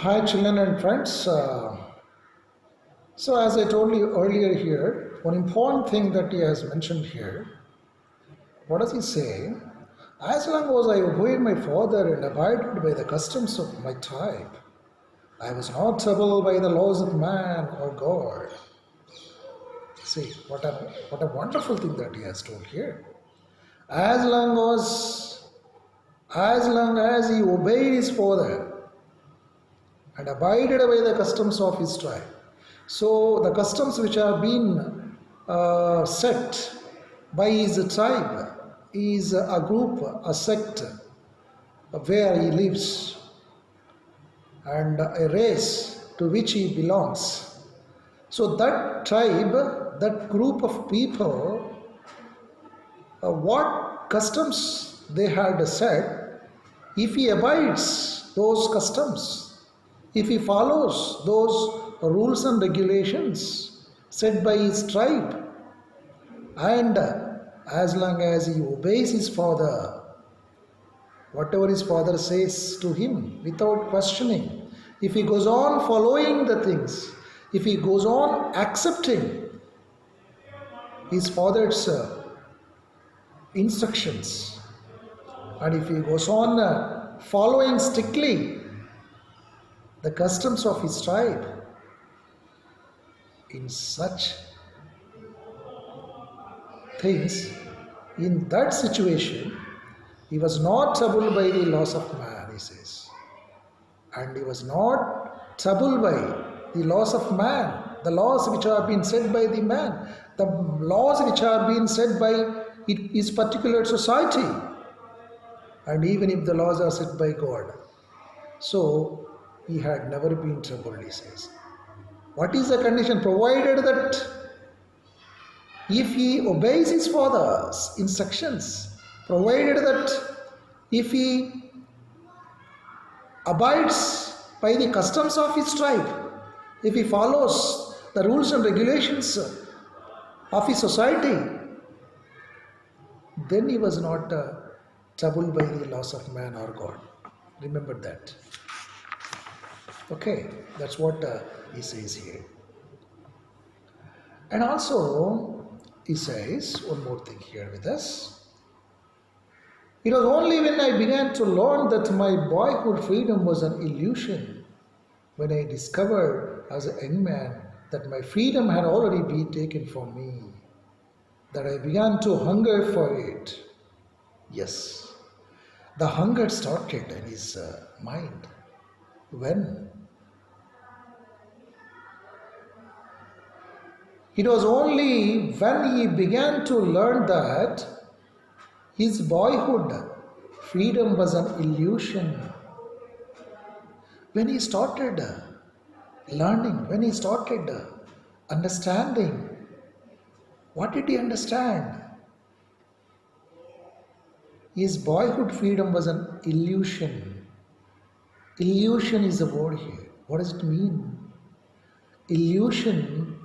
Hi, children and friends. So, as I told you earlier here, one important thing that he has mentioned here, what does he say? As long as I obeyed my father and abided by the customs of my tribe, I was not troubled by the laws of man or God. See, what a wonderful thing that he has told here. As long as as long as he obeyed his father and abided by the customs of his tribe. So the customs which have been set by his tribe is a group, a sect where he lives and a race to which he belongs. So that tribe, that group of people, what customs they had set, if he abides those customs, if he follows those rules and regulations set by his tribe, and as long as he obeys his father, whatever his father says to him without questioning, if he goes on following the things, if he goes on accepting his father's instructions, and if he goes on following strictly the customs of his tribe, in such things, in that situation, he was not troubled by the laws of man, he says. And he was not troubled by the laws of man, the laws which have been set by the man, the laws which have been set by his particular society, and even if the laws are set by God. So he had never been troubled, he says. What is the condition? Provided that if he obeys his father's instructions, provided that if he abides by the customs of his tribe, if he follows the rules and regulations of his society, then he was not troubled by the laws of man or God. Remember that. Okay, that's what he says here. And also, he says one more thing here with us. It was only when I began to learn that my boyhood freedom was an illusion, when I discovered as a young man that my freedom had already been taken from me, that I began to hunger for it. Yes, the hunger started in his mind. When? It was only when he began to learn that his boyhood freedom was an illusion. When he started learning, when he started understanding, what did he understand? His boyhood freedom was an illusion. Illusion is the word here. What does it mean? Illusion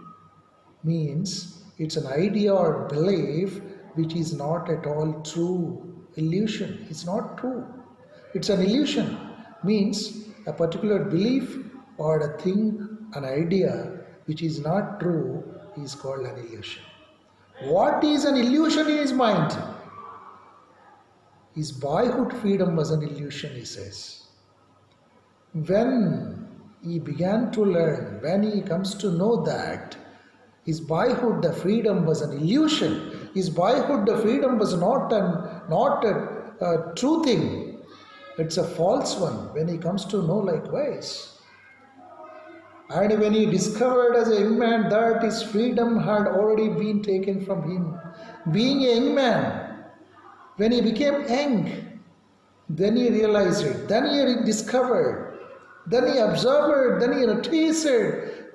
means it's an idea or belief which is not at all true. Illusion is not true. It's an illusion, means a particular belief or a thing, an idea which is not true is called an illusion. What is an illusion in his mind? His boyhood freedom was an illusion, he says. When he began to learn, when he comes to know that his boyhood the freedom was an illusion, his boyhood the freedom was not a true thing, it's a false one. When he comes to know likewise, and when he discovered as a young man that his freedom had already been taken from him, being a young man, when he became young, then he realized it, then he discovered, then he observed, then he noticed,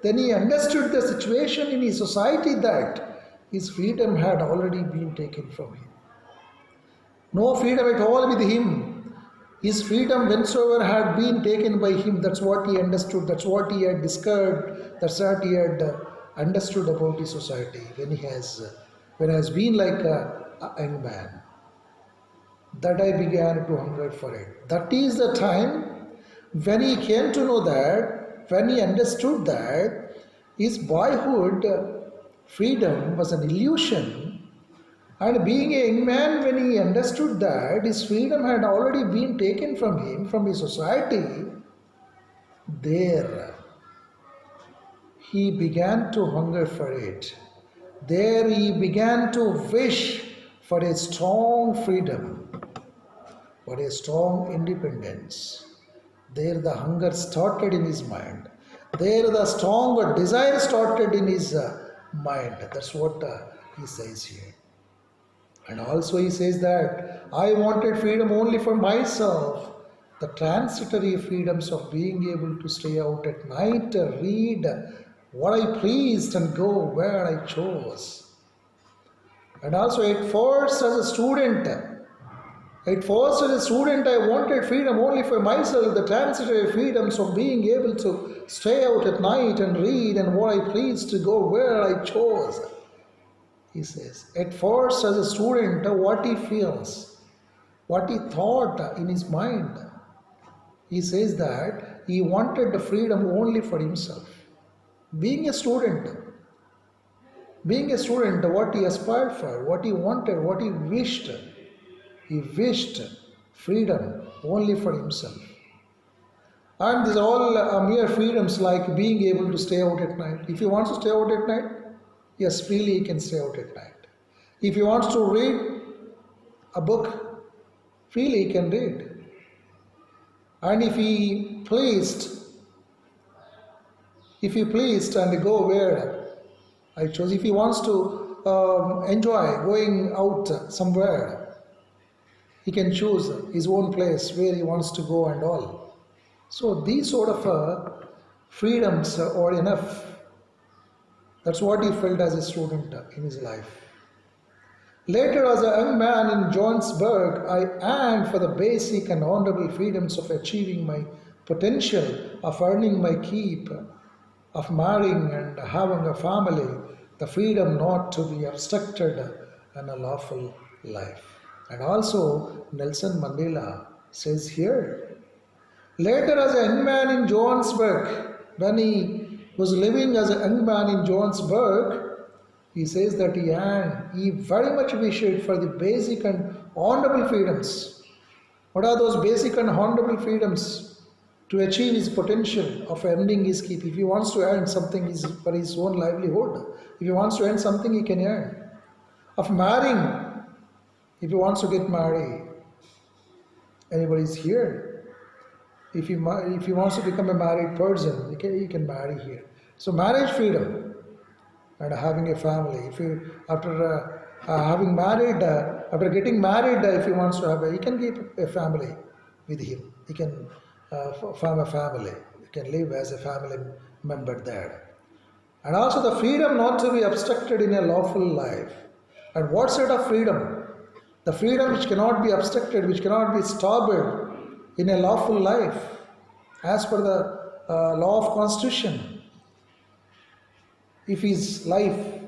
then he understood the situation in his society that his freedom had already been taken from him. No freedom at all with him. His freedom whensoever had been taken by him, that's what he understood, that's what he had discovered, that's what he had understood about his society when he has been like a young man. That I began to hunger for it. That is the time When he came to know that, when he understood that his boyhood freedom was an illusion, and being a young man, when he understood that his freedom had already been taken from him, from his society, there he began to hunger for it. There he began to wish for a strong freedom, for a strong independence. There the hunger started in his mind. There the strong desire started in his mind. That's what he says here. And also he says that I wanted freedom only for myself. The transitory freedoms of being able to stay out at night, read what I pleased and go where I chose. And also at first as a student, I wanted freedom only for myself, the transitory freedoms of being able to stay out at night and read and what I pleased to go where I chose. He says, at first as a student, what he feels, what he thought in his mind, he says that he wanted the freedom only for himself. Being a student, what he aspired for, what he wanted, what he wished freedom only for himself. And these are all mere freedoms like being able to stay out at night. If he wants to stay out at night, yes, freely he can stay out at night. If he wants to read a book, freely he can read. And if he pleased and go where I chose, if he wants to enjoy going out somewhere, he can choose his own place where he wants to go and all. So these sort of freedoms are enough. That's what he felt as a student in his life. Later, as a young man in Johannesburg, I yearned for the basic and honorable freedoms of achieving my potential, of earning my keep, of marrying and having a family, the freedom not to be obstructed in a lawful life. And also, Nelson Mandela says here, later as a young man in Johannesburg, when he was living as a young man in Johannesburg, he says that he very much wished for the basic and honorable freedoms. What are those basic and honorable freedoms? To achieve his potential of earning his keep. If he wants to earn something for his own livelihood, if he wants to earn something, he can earn. Of marrying, if he wants to get married. Anybody's here. If he wants to become a married person, he can marry here. So marriage freedom. And having a family. If you after getting married, if he wants to he can keep a family with him. He can form a family. He can live as a family member there. And also the freedom not to be obstructed in a lawful life. And what sort of freedom? The freedom which cannot be obstructed, which cannot be stopped in a lawful life, as per the law of Constitution. If his life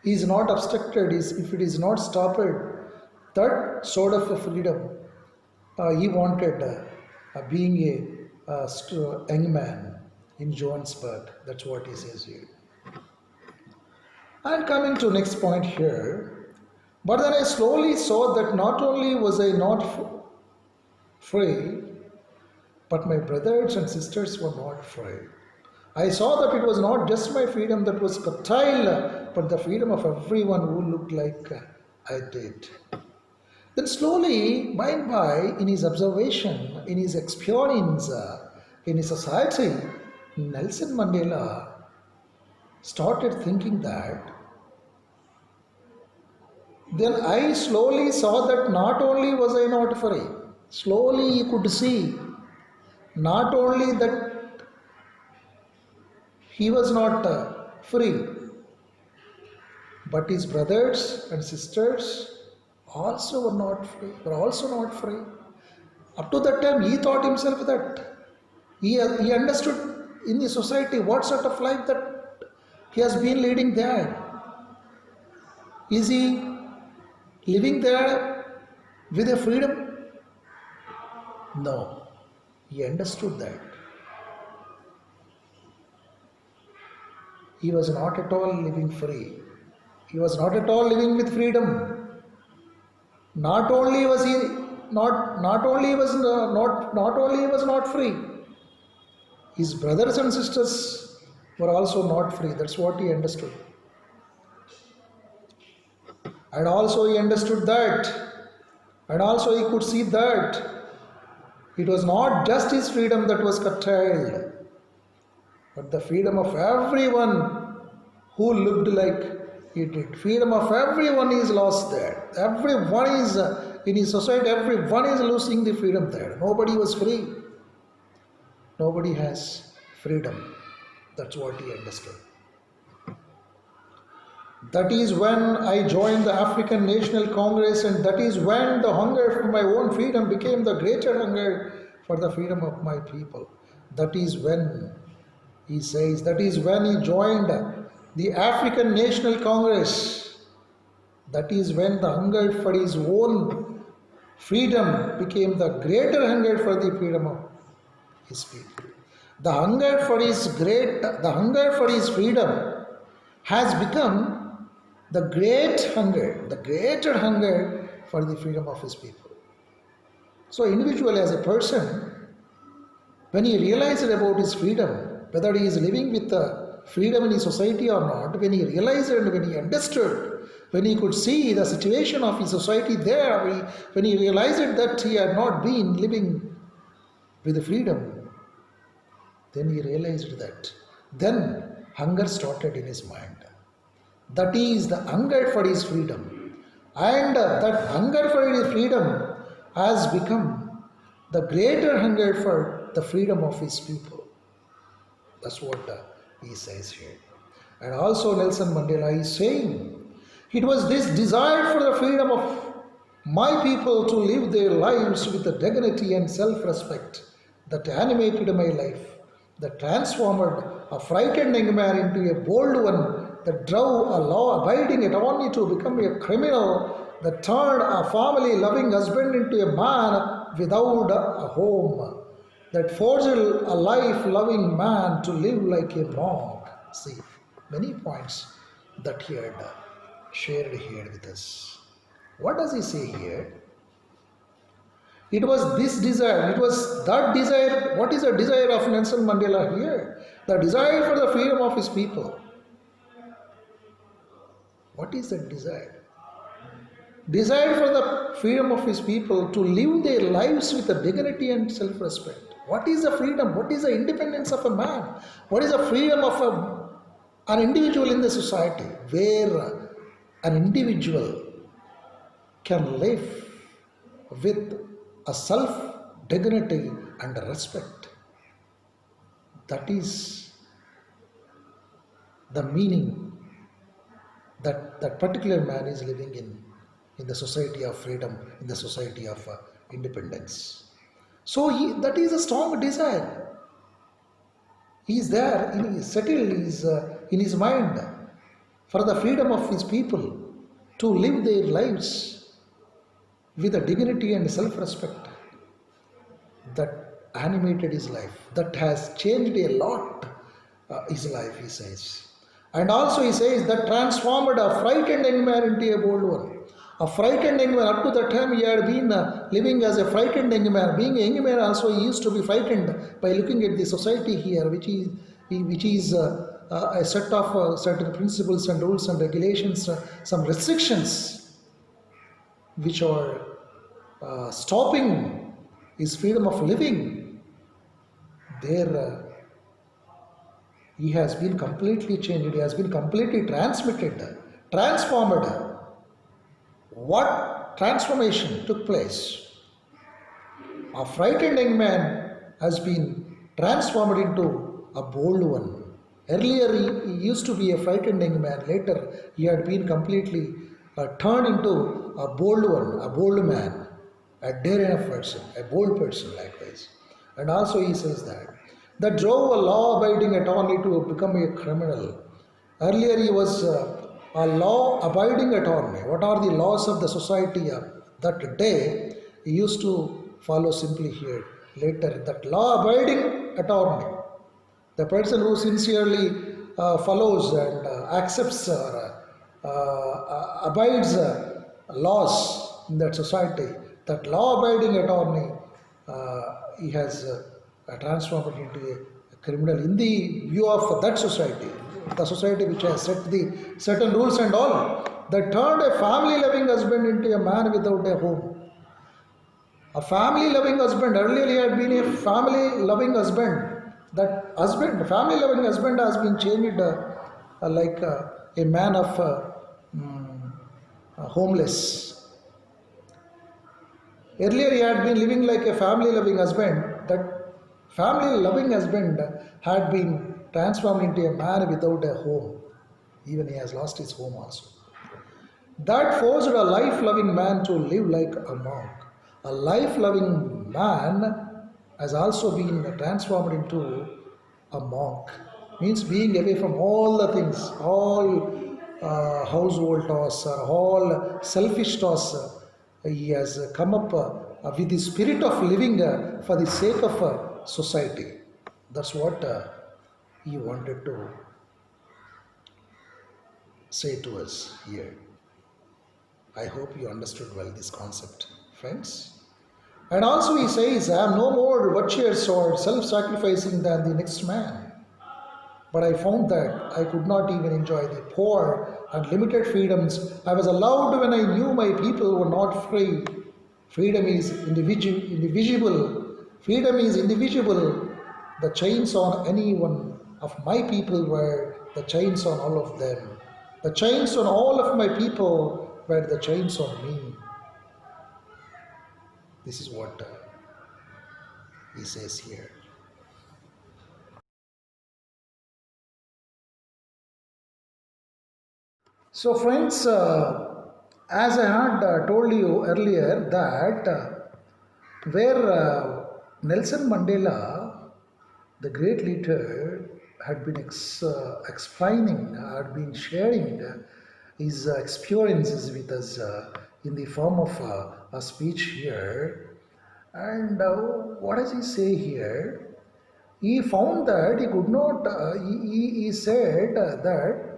is not obstructed, if it is not stopped, that sort of a freedom he wanted being a young man in Johannesburg. That's what he says here. And coming to next point here, but then I slowly saw that not only was I not free, but my brothers and sisters were not free. I saw that it was not just my freedom that was curtailed, but the freedom of everyone who looked like I did. Then slowly, by and by, in his observation, in his experience, in his society, Nelson Mandela started thinking that. Then I slowly saw that not only was I not free, slowly he could see not only that he was not free, but his brothers and sisters also were also not free. Up to that time, he thought himself that he understood in the society what sort of life that he has been leading there. Is he living there with a freedom? No. He understood that. He was not at all living free. He was not at all living with freedom. Not only was he not only was not only he was not free, his brothers and sisters were also not free. That's what he understood. And also he understood that, and also he could see that it was not just his freedom that was curtailed, but the freedom of everyone who looked like he did. Freedom of everyone is lost there. Everyone is in his society, everyone is losing the freedom there. Nobody was free. Nobody has freedom. That's what he understood. That is when I joined the African National Congress, and that is when the hunger for my own freedom became the greater hunger for the freedom of my people. That is when, he says, that is when he joined the African National Congress. That is when the hunger for his own freedom became the greater hunger for the freedom of his people. The hunger for his freedom has become the greater hunger for the freedom of his people. So individually, as a person, when he realized about his freedom, whether he is living with freedom in his society or not, when he realized and when he understood, when he could see the situation of his society there, when he realized that he had not been living with freedom, then he realized that. Then hunger started in his mind. That is the hunger for his freedom. And that hunger for his freedom has become the greater hunger for the freedom of his people. That's what he says here. And also Nelson Mandela is saying, it was this desire for the freedom of my people to live their lives with dignity and self-respect that animated my life, that transformed a frightened young man into a bold one, that drove a law-abiding attorney to become a criminal, that turned a family-loving husband into a man without a home, that forged a life-loving man to live like a monk. See, many points that he had shared here with us. What does he say here? It was this desire, it was that desire. What is the desire of Nelson Mandela here? The desire for the freedom of his people. What is that desire? Desire for the freedom of his people to live their lives with dignity and self-respect. What is the freedom? What is the independence of a man? What is the freedom of an individual in the society, where an individual can live with a self-dignity and respect? That is the meaning that that particular man is living in the society of freedom, in the society of independence. So that is a strong desire. He is there, he is settled, he is in his mind for the freedom of his people to live their lives with a dignity and self-respect that animated his life, that has changed a lot his life, he says. And also he says that transformed a frightened young man into a bold one. A frightened young man, up to that time he had been living as a frightened young man. Being a young man also, he used to be frightened by looking at the society here, which is a set of certain principles and rules and regulations, some restrictions which are stopping his freedom of living. There he has been completely changed, he has been completely transformed. What transformation took place? A frightened young man has been transformed into a bold one. Earlier he used to be a frightened young man, later he had been completely turned into a bold one, a bold man, a daring person, a bold person likewise. And also he says that drove a law-abiding attorney to become a criminal. Earlier he was a law-abiding attorney. What are the laws of the society that day? He used to follow simply here. later, that law-abiding attorney, the person who sincerely follows and accepts or abides laws in that society, that law-abiding attorney, he has transformed into a criminal in the view of that society, the society which has set the certain rules and all, that turned a family-loving husband into a man without a home. A family-loving husband, earlier he had been a family-loving husband. That husband, family-loving husband has been changed like a man of homeless. Earlier he had been living like a family-loving husband. That family-loving husband had been transformed into a man without a home. Even he has lost his home also. That forced a life-loving man to live like a monk. A life-loving man has also been transformed into a monk. Means being away from all the things, all household tasks, all selfish tasks. He has come up with the spirit of living for the sake of society. That's what he wanted to say to us here. I hope you understood well this concept, friends. And also he says, I am no more virtuous or self-sacrificing than the next man. But I found that I could not even enjoy the poor and limited freedoms I was allowed when I knew my people were not free. Freedom is indivisible. Freedom is indivisible. The chains on any one of my people were the chains on all of them. The chains on all of my people were the chains on me. This is what he says here. So friends, as I had told you earlier that where Nelson Mandela, the great leader, had been explaining, had been sharing his experiences with us in the form of a speech here. And what does he say here? He found that he could not, he said that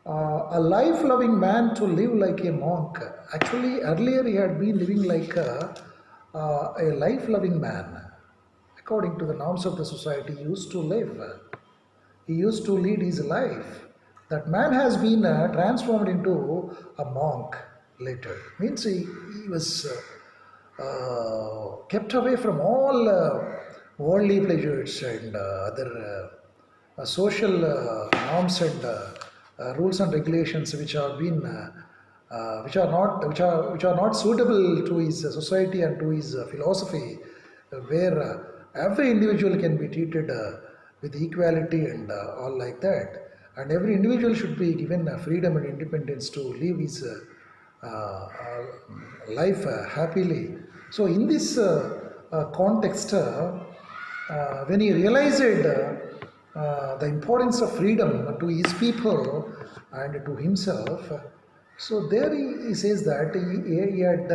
a life-loving man to live like a monk. Actually, earlier he had been living like a life-loving man. According to the norms of the society, he used to live. He used to lead his life. That man has been transformed into a monk later. Means he was kept away from all worldly pleasures and other social norms and rules and regulations which have been which are not suitable to his society and to his philosophy, where every individual can be treated with equality and all like that, and every individual should be given freedom and independence to live his life happily. So in this context, when he realized the importance of freedom to his people and to himself, so there he says that he had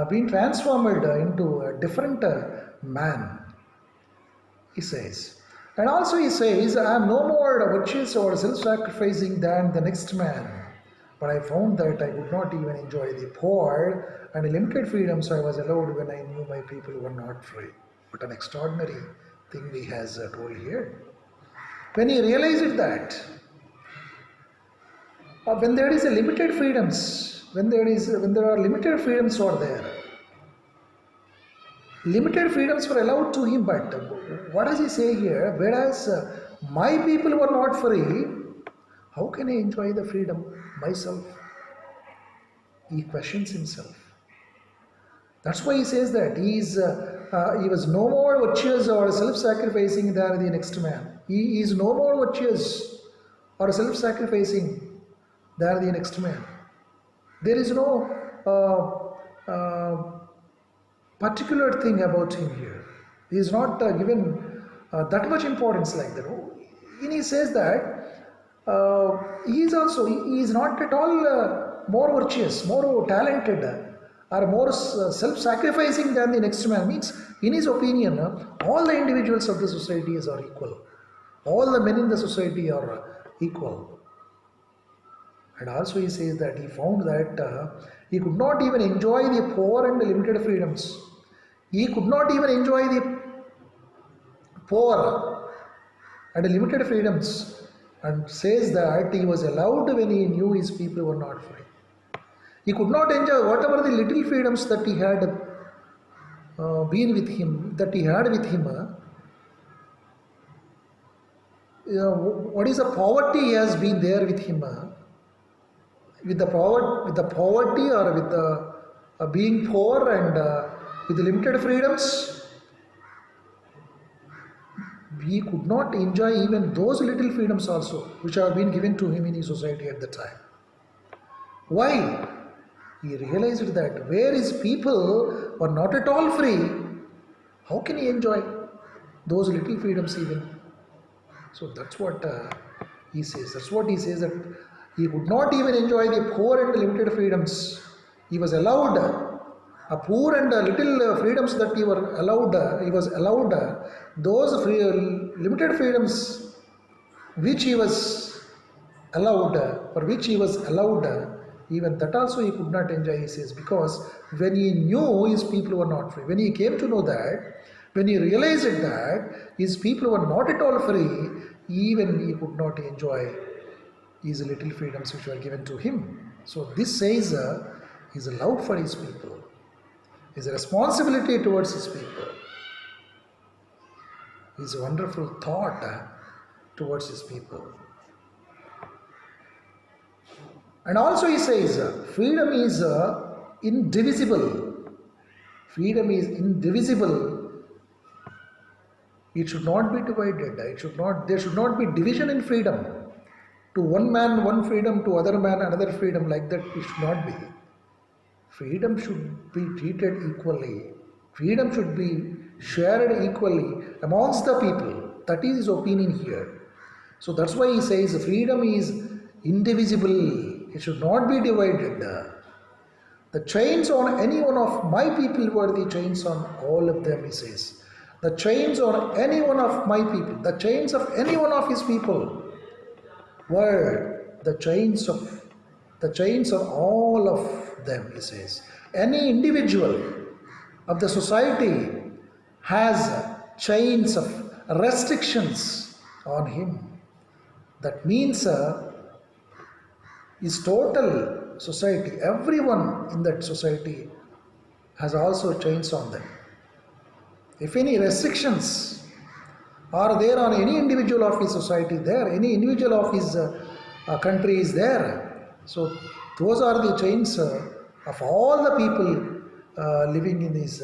been transformed into a different man, he says. And also he says, I am no more virtuous or self-sacrificing than the next man. But I found that I could not even enjoy the poor and limited freedoms I was allowed when I knew my people were not free. What an extraordinary thing he has told here. When he realized that, when there is a limited freedoms, when there are limited freedoms are there, limited freedoms were allowed to him, but what does he say here? Whereas my people were not free, how can I enjoy the freedom myself? He questions himself. That's why he says that he was no more virtuous or self-sacrificing than the next man. He is no more virtuous or self-sacrificing than the next man. There is no particular thing about him here. He is not given that much importance like that. And he says that he is not at all more virtuous, more talented are more self-sacrificing than the next man. Means, in his opinion, all the individuals of the societies are equal. All the men in the society are equal. And also he says that he found that he could not even enjoy the poor and the limited freedoms. He could not even enjoy the poor and the limited freedoms, and says that he was allowed when he knew his people were not free. He could not enjoy whatever the little freedoms that he had been with him, that he had with him. What is the poverty he has been there with him? With the poverty or with the being poor and with the limited freedoms, he could not enjoy even those little freedoms also which have been given to him in his society at the time. Why? He realized that where his people were not at all free, how can he enjoy those little freedoms even? So that's what he says. That's what he says, that he could not even enjoy the poor and the limited freedoms. He was allowed a poor and little freedoms that he was allowed those limited freedoms which he was allowed, for which he was allowed, even that also he could not enjoy, he says, because when he knew his people were not free, when he came to know that, when he realized that his people were not at all free, even he could not enjoy these little freedoms which were given to him. So this says his love for his people, his responsibility towards his people, his wonderful thought towards his people. And also he says freedom is indivisible. Freedom is indivisible. It should not be divided. There should not be division in freedom. To one man one freedom, to other man another freedom, like that it should not be. Freedom should be treated equally. Freedom should be shared equally amongst the people. That is his opinion here. So that's why he says freedom is indivisible. It should not be divided. The chains on any one of my people were the chains on all of them, he says. The chains on any one of my people, the chains of any one of his people were the chains of all of them, he says. Any individual of the society has chains of restrictions on him. That means his total society, everyone in that society has also chains on them. If any restrictions are there on any individual of his society there, any individual of his country is there, so those are the chains of all the people living in his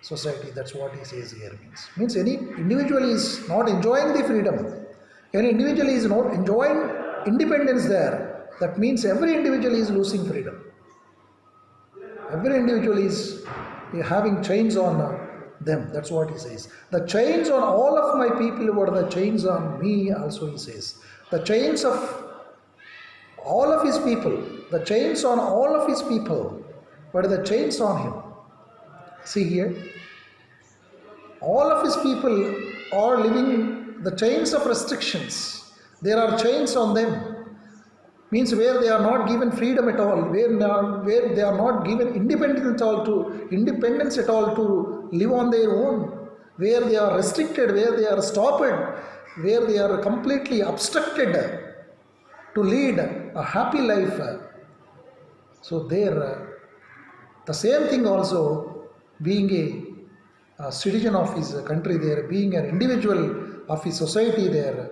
society. That's what he says here. Means any individual is not enjoying the freedom, any individual is not enjoying independence there, that means every individual is losing freedom. Every individual is having chains on them. That's what he says. The chains on all of my people were the chains on me also, he says. The chains of all of his people, the chains on all of his people were the chains on him. See here, all of his people are living the chains of restrictions. There are chains on them. Means where they are not given freedom at all, where they are not given independence at all to live on their own, where they are restricted, where they are stopped, where they are completely obstructed to lead a happy life. So there, the same thing also, being a citizen of his country there, being an individual of his society there,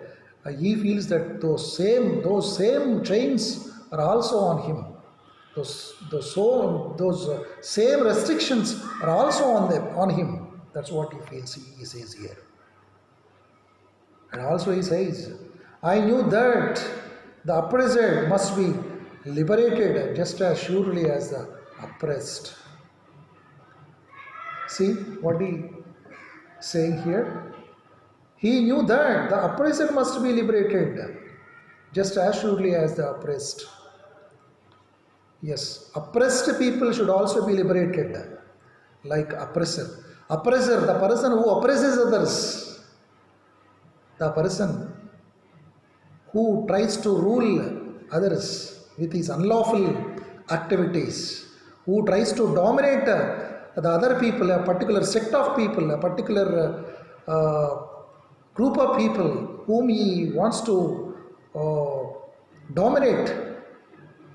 he feels that those same chains are also on him. Those same restrictions are also on him. That's what he feels, he says here. And also he says, I knew that the oppressed must be liberated just as surely as the oppressed. See what he saying here? He knew that the oppressed must be liberated just as surely as the oppressed. Yes, oppressed people should also be liberated, like oppressor. Oppressor, the person who oppresses others, the person who tries to rule others with his unlawful activities, who tries to dominate the other people, a particular sect of people, a particular group of people whom he wants to dominate,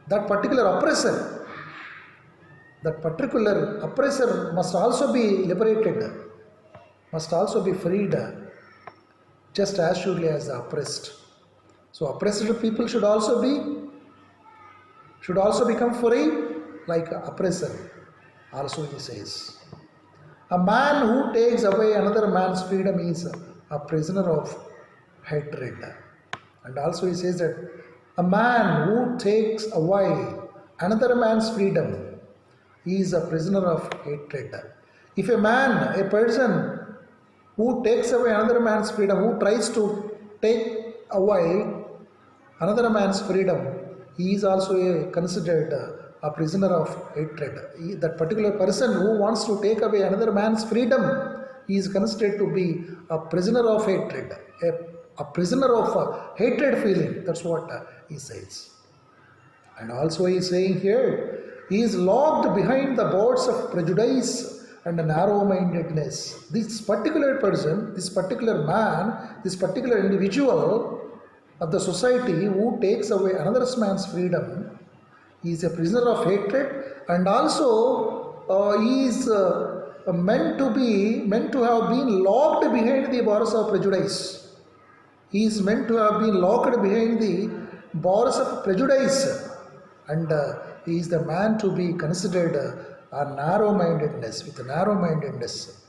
that particular oppressor, must also be liberated, must also be freed, just as surely as the oppressed. So oppressed people should also become free like oppressor. Also he says, a man who takes away another man's freedom is a prisoner of hatred. And also he says that a man who takes away another man's freedom is a prisoner of hatred. If a person who takes away another man's freedom, who tries to take away another man's freedom, he is also considered a prisoner of hatred. That particular person who wants to take away another man's freedom, he is considered to be a prisoner of hatred, a prisoner of hatred feeling. That's what he says. And also he is saying here, he is locked behind the boards of prejudice and narrow-mindedness. This particular person, this particular man, this particular individual of the society who takes away another man's freedom, he is a prisoner of hatred, and also he is meant to have been locked behind the bars of prejudice. He is meant to have been locked behind the bars of prejudice, and he is the man to be considered a narrow-mindedness, with narrow-mindedness.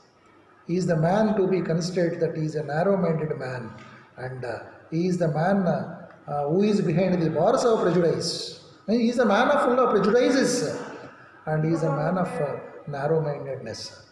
He is the man to be considered that he is a narrow-minded man, and he is the man who is behind the bars of prejudice. He is a man full of prejudices, and he is a man of narrow-mindedness.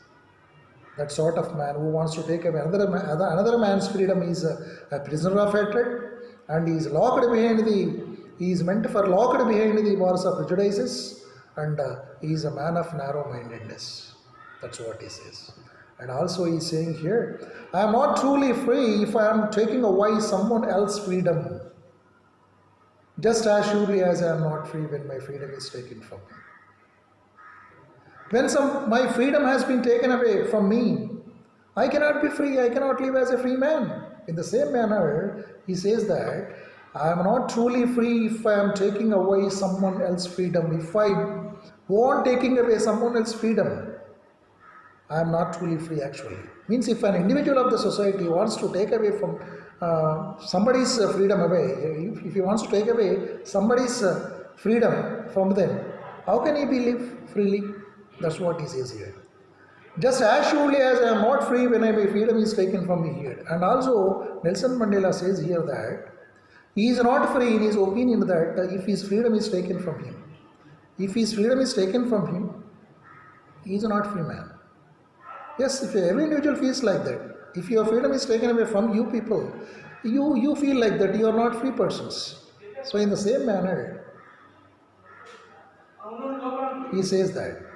That sort of man who wants to take away another man's freedom is a prisoner of hatred, and he is meant for locked behind the bars of prejudices, and he is a man of narrow-mindedness. That's what he says. And also he is saying here, I am not truly free if I am taking away someone else's freedom, just as surely as I am not free when my freedom is taken from me. When my freedom has been taken away from me, I cannot be free, I cannot live as a free man. In the same manner, he says that I am not truly free if I am taking away someone else's freedom. If I go on taking away someone else's freedom, I am not truly free actually. Means if an individual of the society wants to take away from somebody's freedom away, if he wants to take away somebody's freedom from them, how can he live freely? That's what he says here. Just as surely as I am not free when my freedom is taken from me here. And also Nelson Mandela says here that he is not free in his opinion that if his freedom is taken from him. If his freedom is taken from him, he is not free man. Yes, if every individual feels like that, if your freedom is taken away from you people, you feel like that you are not free persons. So in the same manner, he says that.